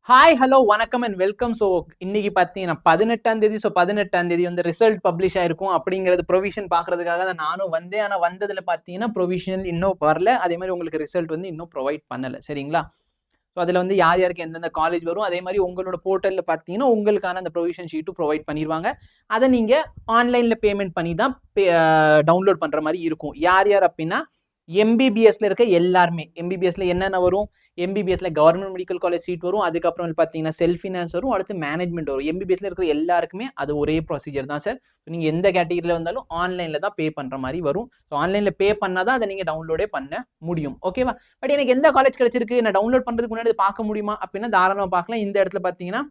Hi hello வணக்கம் and welcome. So இன்னைக்கு பார்த்தீங்கன்னா 18ஆம் தேதி. ஸோ 18ஆம் தேதி வந்து ரிசல்ட் பப்ளிஷ் ஆயிருக்கும் அப்படிங்கிறது ப்ரொவிஷன் பார்க்கறதுக்காக தான் நானும் வந்தேன். ஆனால் வந்ததில் பார்த்தீங்கன்னா ப்ரொவிஷனல் இன்னும் வரல. அதே மாதிரி உங்களுக்கு ரிசல்ட் வந்து இன்னும் ப்ரொவைட் பண்ணலை. சரிங்களா? ஸோ அதில் வந்து யார் யாருக்கு எந்தெந்த காலேஜ் வரும், அதே மாதிரி உங்களோட போர்ட்டலில் பார்த்தீங்கன்னா உங்களுக்கான அந்த ப்ரொவிஷன் ஷீட்டும் ப்ரொவைட் பண்ணிடுவாங்க. அதை நீங்கள் ஆன்லைனில் பேமெண்ட் பண்ணி தான் டவுன்லோட் பண்ணுற மாதிரி இருக்கும். யார் யார் அப்படின்னா எம்பிபிஎஸ்ல இருக்க எல்லாருமே. எம்பிபிஎஸ்ல என்னென்ன வரும்? எம்பிபிஎஸ்ல கவர்மெண்ட் மெடிக்கல் காலேஜ் சீட் வரும். அதுக்கப்புறம் பார்த்தீங்கன்னா செல்ஃப் ஃபினான்ஸ் வரும். அடுத்து மேனேஜ்மெண்ட் வரும். எம்பிபிஎஸ்ல இருக்கிற எல்லாருக்குமே அது ஒரே ப்ரொசீஜர் தான் சார். நீங்க எந்த கேட்டகரியில வந்தாலும் ஆன்லைன்ல தான் பே பண்ற மாதிரி வரும். ஸோ ஆன்லைன்ல பே பண்ணாதான் அதை நீங்க டவுன்லோடே பண்ண முடியும். ஓகேவா? பட் எனக்கு எந்த காலேஜ் கிடைச்சிருக்கு, நான் டவுன்லோட் பண்றதுக்கு முன்னாடி பார்க்க முடியுமா அப்படின்னா தாராளமா பார்க்கலாம். இந்த இடத்துல பார்த்தீங்கன்னா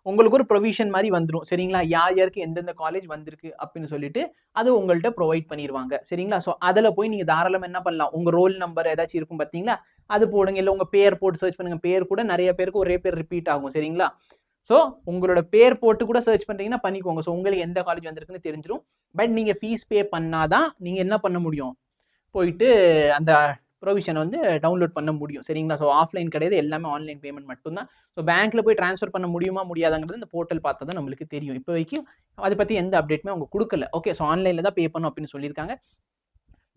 உங்களுக்கு ஒரு ப்ரொவிஷன் மாதிரி வந்துடும். சரிங்களா? யார் யாருக்கு எந்தெந்த காலேஜ் வந்திருக்கு அப்படின்னு சொல்லிட்டு அது உங்கள்கிட்ட ப்ரொவைட் பண்ணிடுவாங்க. சரிங்களா? ஸோ அதில் போய் நீங்கள் தாராளமாக என்ன பண்ணலாம், உங்கள் ரோல் நம்பர் ஏதாச்சும் இருக்கும் பார்த்தீங்களா, அது போடுங்க. இல்லை உங்கள் பேர் போட்டு சர்ச் பண்ணுங்க. பேர் கூட நிறைய பேருக்கு ஒரே பேர் ரிப்பீட் ஆகும். சரிங்களா? ஸோ உங்களோட பேர் போட்டு கூட சர்ச் பண்ணுறீங்கன்னா பண்ணிக்கோங்க. ஸோ உங்களுக்கு எந்த காலேஜ் வந்திருக்குன்னு தெரிஞ்சிடும். பட் நீங்கள் ஃபீஸ் பே பண்ணாதான் நீங்கள் என்ன பண்ண முடியும், போயிட்டு அந்த ப்ரொவிஷன் வந்து டவுன்லோட் பண்ண முடியும். சரிங்களா? ஸோ ஆஃப்லைன் கிடையாது, எல்லாமே ஆன்லைன் பேமெண்ட் மட்டும்தான். ஸோ பேங்க்ல போய் ட்ரான்ஸ்ஃபர் பண்ண முடியுமா முடியாதாங்கிறது இந்த போர்ட்டல் பார்த்தா தான் நம்மளுக்கு தெரியும். இப்போ வரைக்கும் அதை பற்றி எந்த அப்டேட்டுமே அவங்க கொடுக்கல. ஓகே, ஸோ ஆன்லைனில் தான் பே பண்ணும் அப்படின்னு சொல்லியிருக்காங்க.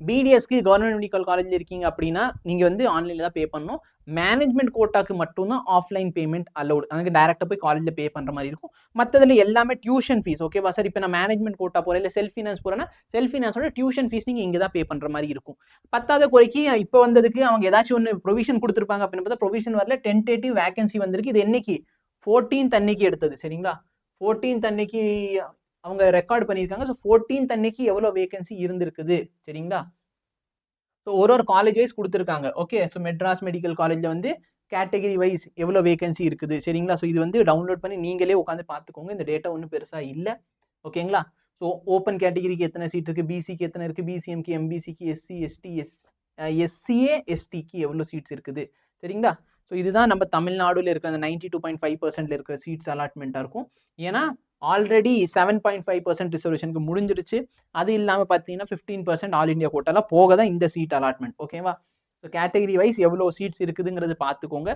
பிடிஎஸ்க்கு கவர்மெண்ட் மெடிக்கல் காலேஜில் இருக்கீங்க அப்படின்னா நீங்கள் வந்து ஆன்லைனில் தான் பே பண்ணணும். மேனேஜ்மெண்ட் கோட்டாக்கு மட்டும்தான் ஆஃப்லைன் பேமெண்ட் அலௌட். அங்கே டேரெக்டாக போய் காலேஜில் பே பண்ணுற மாதிரி இருக்கும். மற்றதில் எல்லாமே டியூஷன் ஃபீஸ். ஓகேவா சார்? இப்போ நான் மேனேஜ்மெண்ட் கோட்டா போகிறேன், இல்லை செல்ஃப் ஃபினான்ஸ் போகிறேன்னா செல்ஃப் ஃபினான்ஸோட டியூஷன் ஃபீஸ் நீங்கள் இங்கே தான் பே பண்ணுற மாதிரி இருக்கும். பத்தாவது குறைக்கு இப்போ வந்ததுக்கு அவங்க ஏதாச்சும் ஒன்று ப்ரொவிஷன் கொடுத்துருப்பாங்க அப்படின்னு பார்த்தா ப்ரொவிஷன் வரல. டென்டேட்டிவ் வேகன்சி வந்திருக்கு. இது என்னைக்கு? 14th அன்னைக்கு எடுத்தது. சரிங்களா? 14th அன்னைக்கு அவங்க ரெக்கார்ட் பண்ணியிருக்காங்க. ஸோ 14th அன்னைக்கு எவ்வளோ வேகன்சி இருந்திருக்குது. சரிங்களா? ஸோ ஒரு காலேஜ் வைஸ் கொடுத்துருக்காங்க. ஓகே, ஸோ மெட்ராஸ் மெடிக்கல் காலேஜில் வந்து கேட்டகரி வைஸ் எவ்வளோ வேகன்சி இருக்குது. சரிங்களா? ஸோ இது வந்து டவுன்லோட் பண்ணி நீங்களே உட்காந்து பார்த்துக்கோங்க. இந்த டேட்டா ஒன்றும் பெருசாக இல்லை. ஓகேங்களா? ஸோ ஓப்பன் கேட்டகரிக்கு எத்தனை சீட் இருக்குது, பிசிக்கு எத்தனை இருக்குது, பிசிஎம்க்கு, எம்பிசிக்கு, எஸ்சி, எஸ்டி, எஸ்சிஏ, எஸ்டிக்கு எவ்வளோ சீட்ஸ் இருக்குது. சரிங்களா? ஸோ இதுதான் நம்ம தமிழ்நாடுல இருக்கிற அந்த 92.5% இருக்கிற சீட்ஸ் அலாட்மெண்ட்டாக இருக்கும். ஏன்னா ஆல்ரெடி 7.5% ரிசர்வேஷனுக்கு முடிஞ்சிருச்சு. அது இல்லாமல் பார்த்தீங்கன்னா 15% ஆல் இண்டியா கோட்டாலாம் போக தான் இந்த சீட் அலாட்மெண்ட். ஓகேவா? ஸோ கேட்டகரி வைஸ் எவ்வளோ சீட்ஸ் இருக்குதுங்கிறது பார்த்துக்கோங்க.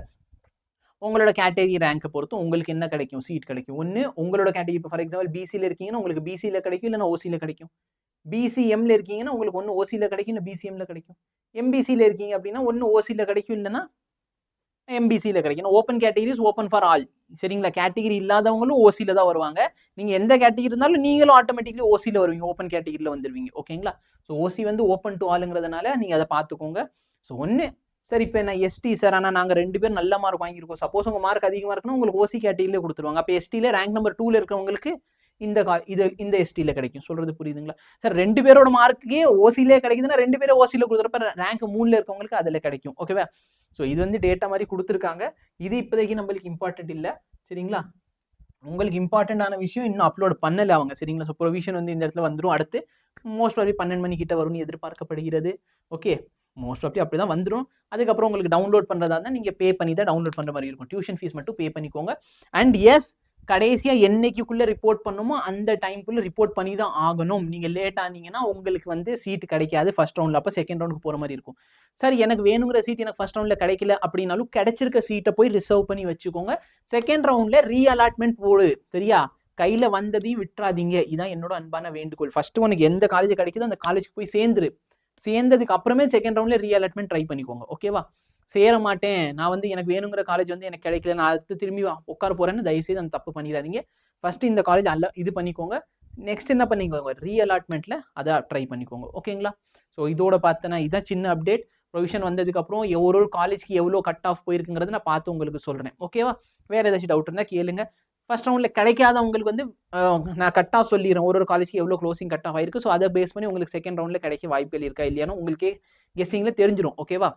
உங்களோட கேட்டகரி ரேங்கை பொறுத்து உங்களுக்கு என்ன கிடைக்கும், சீட் கிடைக்கும். ஒன்று உங்களோட கேட்டகரி, இப்போ ஃபார் எக்ஸாம்பிள் பிசியில் இருக்கீங்கன்னா உங்களுக்கு பிசியில் கிடைக்கும், இல்லைன்னா ஓசியில் கிடைக்கும். பிசிஎம்ல இருக்கீங்கன்னா உங்களுக்கு ஒன்று ஓசியில் கிடைக்கும், இல்லை பிசிஎம்ல கிடைக்கும். எம்பிசியில் இருக்கீங்க அப்படின்னா ஒன்று ஓசியில் கிடைக்கும், இல்லைன்னா எம்பிசியில் கிடைக்கும். Open categories open for all. சரிங்களா? கேட்டகரி இல்லாதவங்களும் ஓசியில் தான் வருவாங்க. நீங்கள் எந்த கேட்டகரி இருந்தாலும் நீங்களும் ஆட்டோமேட்டிக்லி ஓசியில் வருவீங்க, ஓப்பன் கேட்டகரியில் வந்துடுவீங்க. ஓகேங்களா? ஸோ ஓசி வந்து ஓப்பன் டு ஆளுங்கிறதுனால நீங்கள் அதை பார்த்துக்கோங்க. ஸோ ஒன்று சார், இப்போ நான் எஸ்டி சார், ஆனால் நாங்கள் 2 பேர் நல்ல மார்க் வாங்கியிருக்கோம். சப்போஸ் உங்கள் மார்க் அதிகமாக இருக்குன்னா உங்களுக்கு ஓசி கேட்டகரியிலே கொடுத்துருவாங்க. அப்போ எஸ்டியில் ரேங்க் நம்பர் 2ல இருக்கிறவங்களுக்கு இந்த எஸ்டியில் கிடைக்கும். சொல்றது புரியுதுங்களா சார்? 2 பேரோட மார்க்கே ஓசிலே கிடைக்குதுன்னா 2 பேரும் ஓசியில் கொடுக்குறப்ப ரேங்க் 3ல இருக்கவங்களுக்கு அதில் கிடைக்கும். ஓகேவா? ஸோ இது வந்து டேட்டா மாதிரி கொடுத்துருக்காங்க. இது இப்போதைக்கு நம்மளுக்கு இம்பார்ட்டன்ட் இல்லை. சரிங்களா? உங்களுக்கு இம்பார்ட்டன்டான விஷயம் இன்னும் அப்லோட் பண்ணலை அவங்க. சரிங்களா? ஸோ ப்ரொவிஷன் வந்து இந்த இடத்துல வந்துடும். அடுத்து மோஸ்ட் ப்ராபப்லி 12 மணிக்கிட்ட வரும்னு எதிர்பார்க்கப்படுகிறது. ஓகே, மோஸ்ட் ப்ராபப்லி அப்படி தான் வந்துடும். அதுக்கப்புறம் உங்களுக்கு டவுன்லோட் பண்ணுறதா இருந்தால் நீங்கள் பே பண்ணி தான் டவுன்லோட் பண்ணுற மாதிரி இருக்கும். டியூஷன் ஃபீஸ் மட்டும் பே பண்ணிக்கோங்க. அண்ட் எஸ், கடைசியாக என்னைக்குள்ளே ரிப்போர்ட் பண்ணுமோ அந்த டைமுக்குள்ளே ரிப்போர்ட் பண்ணி தான் ஆகணும். நீங்கள் லேட் ஆனீங்கன்னா உங்களுக்கு வந்து சீட் கிடைக்காது ஃபர்ஸ்ட் ரவுண்டில். அப்போ செகண்ட் ரவுண்டுக்கு போகிற மாதிரி இருக்கும். சார், எனக்கு வேணுங்கிற சீட் எனக்கு ஃபர்ஸ்ட் ரவுண்டில் கிடைக்கல அப்படின்னாலும் கிடைச்சிருக்க சீட்டை போய் ரிசர்வ் பண்ணி வச்சுக்கோங்க. செகண்ட் ரவுண்டில் ரீ அலாட்மெண்ட் போடு. சரியா? கையில் வந்ததையும் விட்டுறாதீங்க. இதான் என்னோட அன்பான வேண்டுகோள். ஃபர்ஸ்ட் உனக்கு எந்த காலேஜ் கிடைக்குதோ அந்த காலேஜுக்கு போய் சேர்ந்துரு. சேர்ந்ததுக்கு அப்புறமே செகண்ட் ரவுண்டில் ரீ அலாட்மெண்ட் ட்ரை பண்ணிக்கோங்க. ஓகேவா? சேர மாட்டேன், நான் வந்து எனக்கு வேணுங்கிற காலேஜ் வந்து எனக்கு கிடைக்கல, நான் அடுத்து திரும்பி உட்கார போறேன்னு தயவுசெய்து அந்த தப்பு பண்ணிடாதீங்க. ஃபர்ஸ்ட் இந்த காலேஜ் இது பண்ணிக்கோங்க. நெக்ஸ்ட் என்ன பண்ணிக்கோங்க, ரீ அலாட்மெண்ட்ல அதை ட்ரை பண்ணிக்கோங்க. ஓகேங்களா? ஸோ இதோட பார்த்தேன்னா இதான் சின்ன அப்டேட். ப்ரொவிஷன் வந்ததுக்கப்புறம் ஒரு காலேஜ்க்கு எவ்வளோ கட் ஆஃப் போயிருக்குங்கிறது நான் பார்த்து உங்களுக்கு சொல்கிறேன். ஓகேவா? வேறு ஏதாச்சும் டவுட் இருந்தால் கேளுங்க. ஃபர்ஸ்ட் ரவுண்டில் கிடைக்காதவங்களுக்கு வந்து நான் கட் ஆஃப் சொல்லிடுறேன், ஒரு காலேஜ்க்கு எவ்வளோ க்ளோசிங் கட் ஆஃப் ஆயிருக்கு. ஸோ அதை பேஸ் பண்ணி உங்களுக்கு செகண்ட் ரவுண்டில் கிடைக்க வாய்ப்புகள் இருக்கா இல்லையானு உங்களுக்கே கெஸ்ஸிங்கில் தெரிஞ்சிடும். ஓகேவா?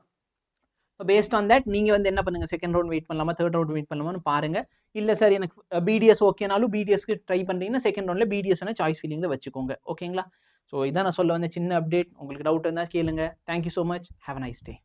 பேஸ்ட் ஆன் தட் நீங்கள் வந்து என்ன பண்ணுங்கள், செகண்ட் ரவுண்ட் வெயிட் பண்ணலாமா, தேர்ட் ரவுண்ட் வெயிட் பண்ணலாமான்னு பாருங்கள். இல்லை சார் எனக்கு பிடிஎஸ் ஓகேனாலும் பிடிஎஸ்க்கு ட்ரை பண்ணுறீங்கன்னா செகண்ட் ரவுண்டில் பிடிஎஸ் சாய்ஸ் ஃபீலிங்கில் வச்சுக்கோங்க. ஓகேங்களா? ஸோ இதான் நான் சொல்ல வந்த சின்ன அப்டேட். உங்களுக்கு டவுட் இருந்தால் கேளுங்க. Thank you so much. Have a nice day.